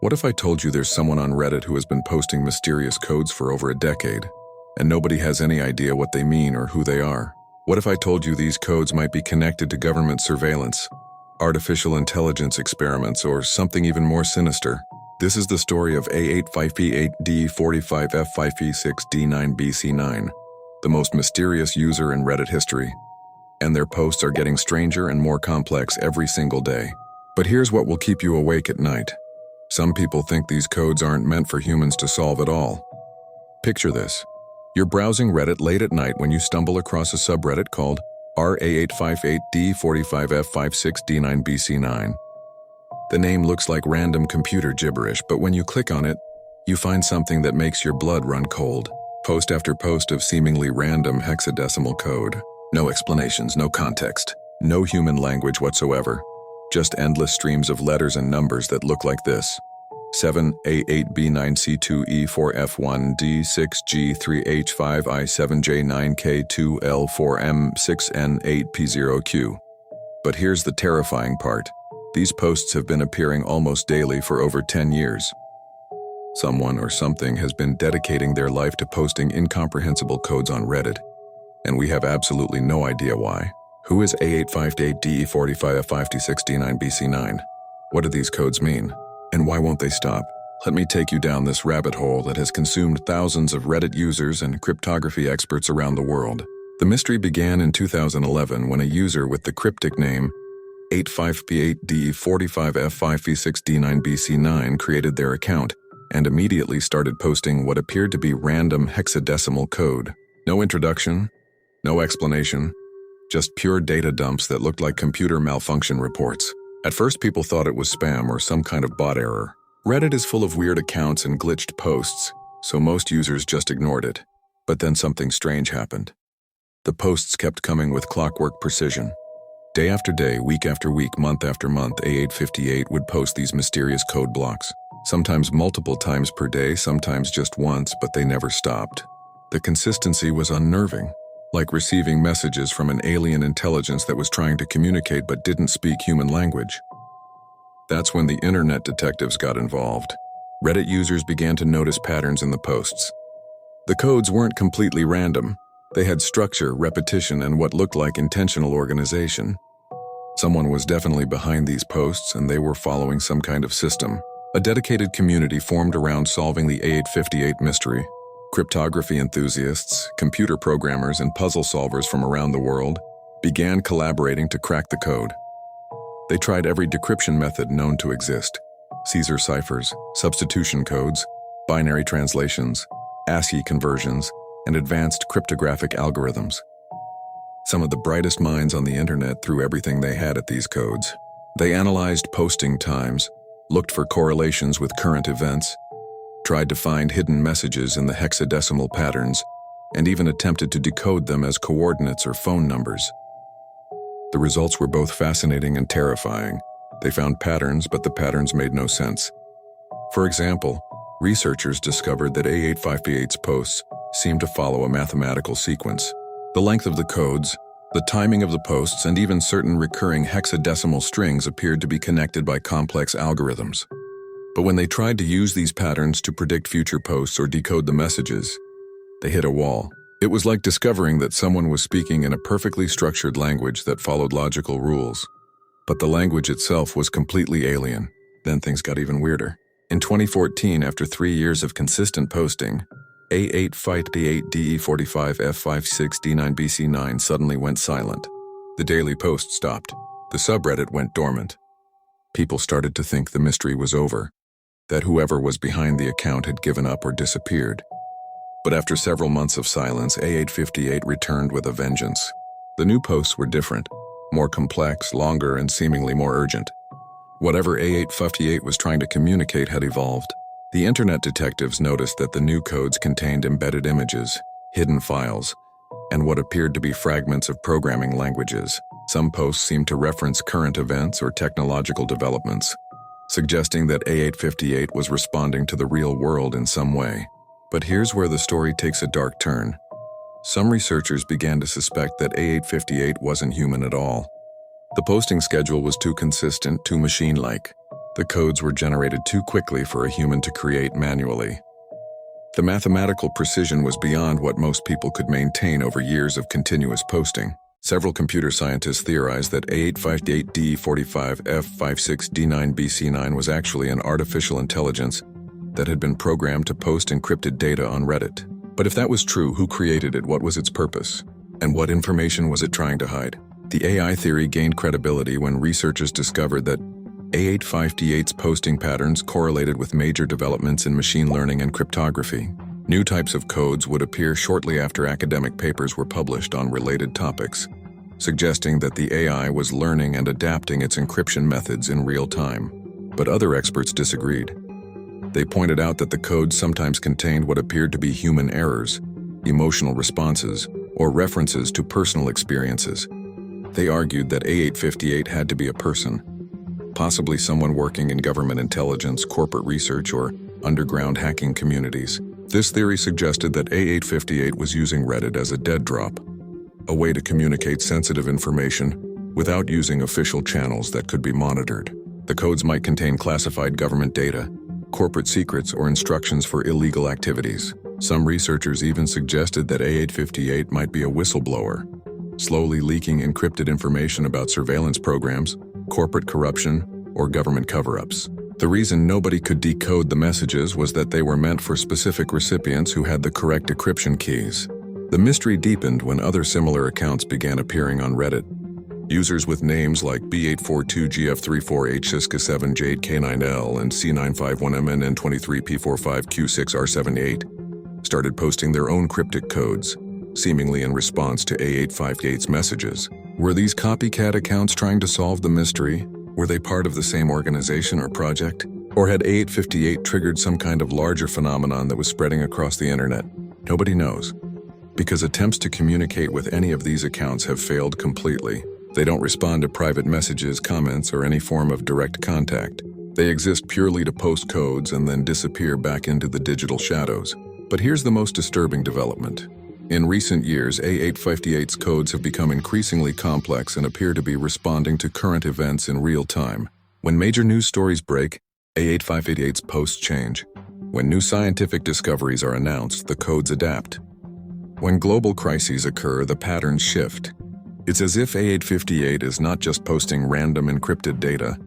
What if I told you there's someone on Reddit who has been posting mysterious codes for over a decade, and nobody has any idea what they mean or who they are? What if I told you these codes might be connected to government surveillance, artificial intelligence experiments, or something even more sinister? This is the story of A858 D45F5V6D9BC9, the most mysterious user in Reddit history. And their posts are getting stranger and more complex every single day. But here's what will keep you awake at night. Some people think these codes aren't meant for humans to solve at all. Picture this. You're browsing Reddit late at night when you stumble across a subreddit called A858D45F56D9BC9. The name looks like random computer gibberish, but when you click on it, you find something that makes your blood run cold. Post after post of seemingly random hexadecimal code. No explanations, no context, no human language whatsoever. Just endless streams of letters and numbers that look like this. 7A8B9C2E4F1D6G3H5I7J9K2L4M6N8P0Q. But here's the terrifying part. These posts have been appearing almost daily for over 10 years. Someone or something has been dedicating their life to posting incomprehensible codes on Reddit, and we have absolutely no idea why. Who is A858DE45F56D9BC9? What do these codes mean? And why won't they stop? Let me take you down this rabbit hole that has consumed thousands of Reddit users and cryptography experts around the world. The mystery began in 2011 when a user with the cryptic name A858DE45F5V6D9BC9 created their account and immediately started posting what appeared to be random hexadecimal code. No introduction, no explanation, just pure data dumps that looked like computer malfunction reports. At first, people thought it was spam or some kind of bot error. Reddit is full of weird accounts and glitched posts, so most users just ignored it. But then something strange happened. The posts kept coming with clockwork precision. Day after day, week after week, month after month, A858 would post these mysterious code blocks. Sometimes multiple times per day, sometimes just once, but they never stopped. The consistency was unnerving. Like receiving messages from an alien intelligence that was trying to communicate but didn't speak human language. That's when the internet detectives got involved. Reddit users began to notice patterns in the posts. The codes weren't completely random. They had structure, repetition, and what looked like intentional organization. Someone was definitely behind these posts, and they were following some kind of system. A dedicated community formed around solving the A858 mystery. Cryptography enthusiasts, computer programmers, and puzzle solvers from around the world began collaborating to crack the code. They tried every decryption method known to exist: Caesar ciphers, substitution codes, binary translations, ASCII conversions, and advanced cryptographic algorithms. Some of the brightest minds on the internet threw everything they had at these codes. They analyzed posting times, looked for correlations with current events, tried to find hidden messages in the hexadecimal patterns, and even attempted to decode them as coordinates or phone numbers. The results were both fascinating and terrifying. They found patterns, but the patterns made no sense. For example, researchers discovered that A858's posts seemed to follow a mathematical sequence. The length of the codes, the timing of the posts, and even certain recurring hexadecimal strings appeared to be connected by complex algorithms. But when they tried to use these patterns to predict future posts or decode the messages, they hit a wall. It was like discovering that someone was speaking in a perfectly structured language that followed logical rules. But the language itself was completely alien. Then things got even weirder. In 2014, after 3 years of consistent posting, A858DE45F56D9BC9 suddenly went silent. The daily post stopped. The subreddit went dormant. People started to think the mystery was over, that whoever was behind the account had given up or disappeared. But after several months of silence, A858 returned with a vengeance. The new posts were different, more complex, longer, and seemingly more urgent. Whatever A858 was trying to communicate had evolved. The internet detectives noticed that the new codes contained embedded images, hidden files, and what appeared to be fragments of programming languages. Some posts seemed to reference current events or technological developments, suggesting that A858 was responding to the real world in some way. But here's where the story takes a dark turn. Some researchers began to suspect that A858 wasn't human at all. The posting schedule was too consistent, too machine-like. The codes were generated too quickly for a human to create manually. The mathematical precision was beyond what most people could maintain over years of continuous posting. Several computer scientists theorized that A858D45F56D9BC9 was actually an artificial intelligence that had been programmed to post encrypted data on Reddit. But if that was true, who created it, what was its purpose, and what information was it trying to hide? The AI theory gained credibility when researchers discovered that A858's posting patterns correlated with major developments in machine learning and cryptography. New types of codes would appear shortly after academic papers were published on related topics, suggesting that the AI was learning and adapting its encryption methods in real time. But other experts disagreed. They pointed out that the codes sometimes contained what appeared to be human errors, emotional responses, or references to personal experiences. They argued that A858 had to be a person, possibly someone working in government intelligence, corporate research, or underground hacking communities. This theory suggested that A858 was using Reddit as a dead drop, a way to communicate sensitive information without using official channels that could be monitored. The codes might contain classified government data, corporate secrets, or instructions for illegal activities. Some researchers even suggested that A858 might be a whistleblower, slowly leaking encrypted information about surveillance programs, corporate corruption, or government cover-ups. The reason nobody could decode the messages was that they were meant for specific recipients who had the correct decryption keys. The mystery deepened when other similar accounts began appearing on Reddit. Users with names like B842GF34HSK7JadeK9L and C951MNN23P45Q6R78 started posting their own cryptic codes, seemingly in response to A858's messages. Were these copycat accounts trying to solve the mystery? Were they part of the same organization or project? Or had A858 triggered some kind of larger phenomenon that was spreading across the internet? Nobody knows, because attempts to communicate with any of these accounts have failed completely. They don't respond to private messages, comments, or any form of direct contact. They exist purely to post codes and then disappear back into the digital shadows. But here's the most disturbing development. In recent years, A858's codes have become increasingly complex and appear to be responding to current events in real time. When major news stories break, A858's posts change. When new scientific discoveries are announced, the codes adapt. When global crises occur, the patterns shift. It's as if A858 is not just posting random encrypted data,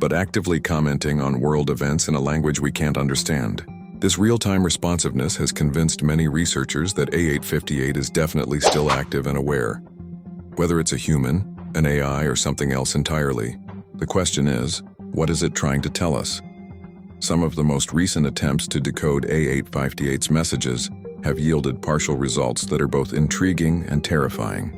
but actively commenting on world events in a language we can't understand. This real-time responsiveness has convinced many researchers that A858 is definitely still active and aware. Whether it's a human, an AI, or something else entirely, the question is, what is it trying to tell us? Some of the most recent attempts to decode A858's messages have yielded partial results that are both intriguing and terrifying.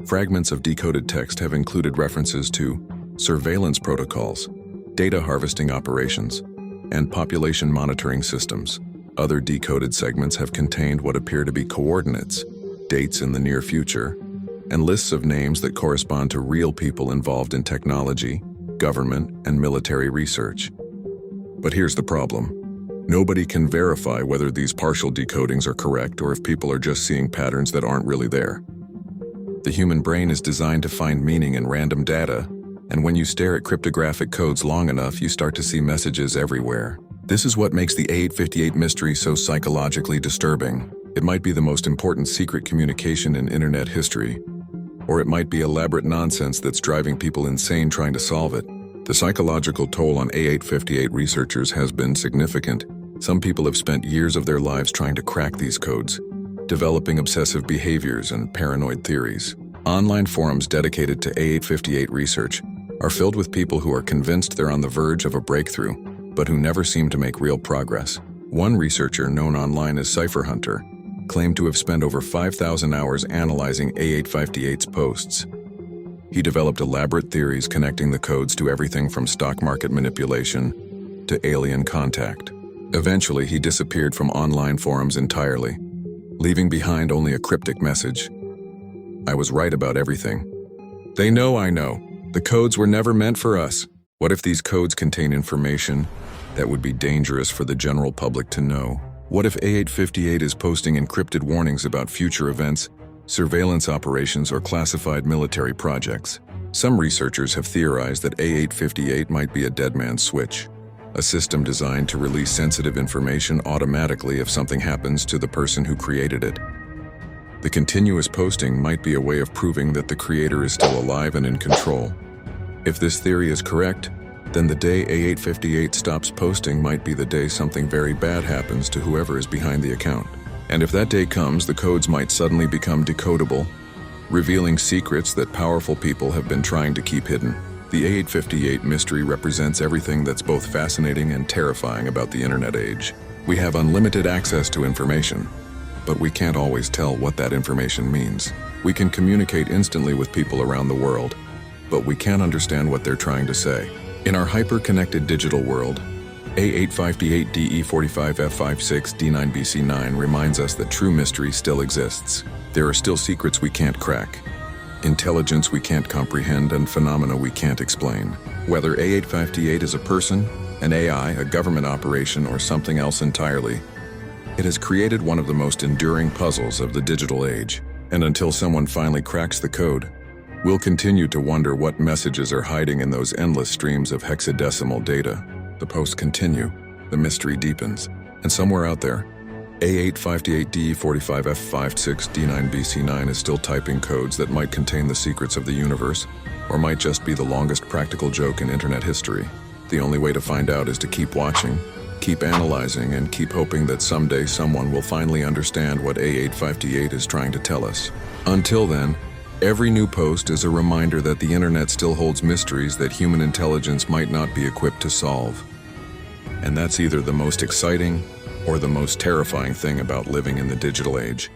Fragments of decoded text have included references to surveillance protocols, data harvesting operations, and population monitoring systems. Other decoded segments have contained what appear to be coordinates, dates in the near future, and lists of names that correspond to real people involved in technology, government, and military research. But here's the problem. Nobody can verify whether these partial decodings are correct or if people are just seeing patterns that aren't really there. The human brain is designed to find meaning in random data, and when you stare at cryptographic codes long enough, you start to see messages everywhere. This is what makes the A858 mystery so psychologically disturbing. It might be the most important secret communication in internet history, or it might be elaborate nonsense that's driving people insane trying to solve it. The psychological toll on A858 researchers has been significant. Some people have spent years of their lives trying to crack these codes, developing obsessive behaviors and paranoid theories. Online forums dedicated to A858 research are filled with people who are convinced they're on the verge of a breakthrough, but who never seem to make real progress. One researcher, known online as Cipher Hunter, claimed to have spent over 5,000 hours analyzing A858's posts. He developed elaborate theories connecting the codes to everything from stock market manipulation to alien contact. Eventually, he disappeared from online forums entirely, leaving behind only a cryptic message. I was right about everything. They know I know. The codes were never meant for us. What if these codes contain information that would be dangerous for the general public to know? What if A858 is posting encrypted warnings about future events, surveillance operations, or classified military projects? Some researchers have theorized that A858 might be a dead man's switch, a system designed to release sensitive information automatically if something happens to the person who created it. The continuous posting might be a way of proving that the creator is still alive and in control. If this theory is correct, then the day A858 stops posting might be the day something very bad happens to whoever is behind the account. And if that day comes, the codes might suddenly become decodable, revealing secrets that powerful people have been trying to keep hidden. The A858 mystery represents everything that's both fascinating and terrifying about the internet age. We have unlimited access to information, but we can't always tell what that information means. We can communicate instantly with people around the world, but we can't understand what they're trying to say. In our hyper-connected digital world, A858DE45F56D9BC9 reminds us that true mystery still exists. There are still secrets we can't crack, intelligence we can't comprehend, and phenomena we can't explain. Whether A858 is a person, an AI, a government operation, or something else entirely, it has created one of the most enduring puzzles of the digital age. And until someone finally cracks the code, we'll continue to wonder what messages are hiding in those endless streams of hexadecimal data. The posts continue, the mystery deepens, and somewhere out there, A858DE45F56D9BC9 is still typing codes that might contain the secrets of the universe, or might just be the longest practical joke in internet history. The only way to find out is to keep watching, keep analyzing, and keep hoping that someday someone will finally understand what A858 is trying to tell us. Until then, every new post is a reminder that the internet still holds mysteries that human intelligence might not be equipped to solve. And that's either the most exciting or the most terrifying thing about living in the digital age.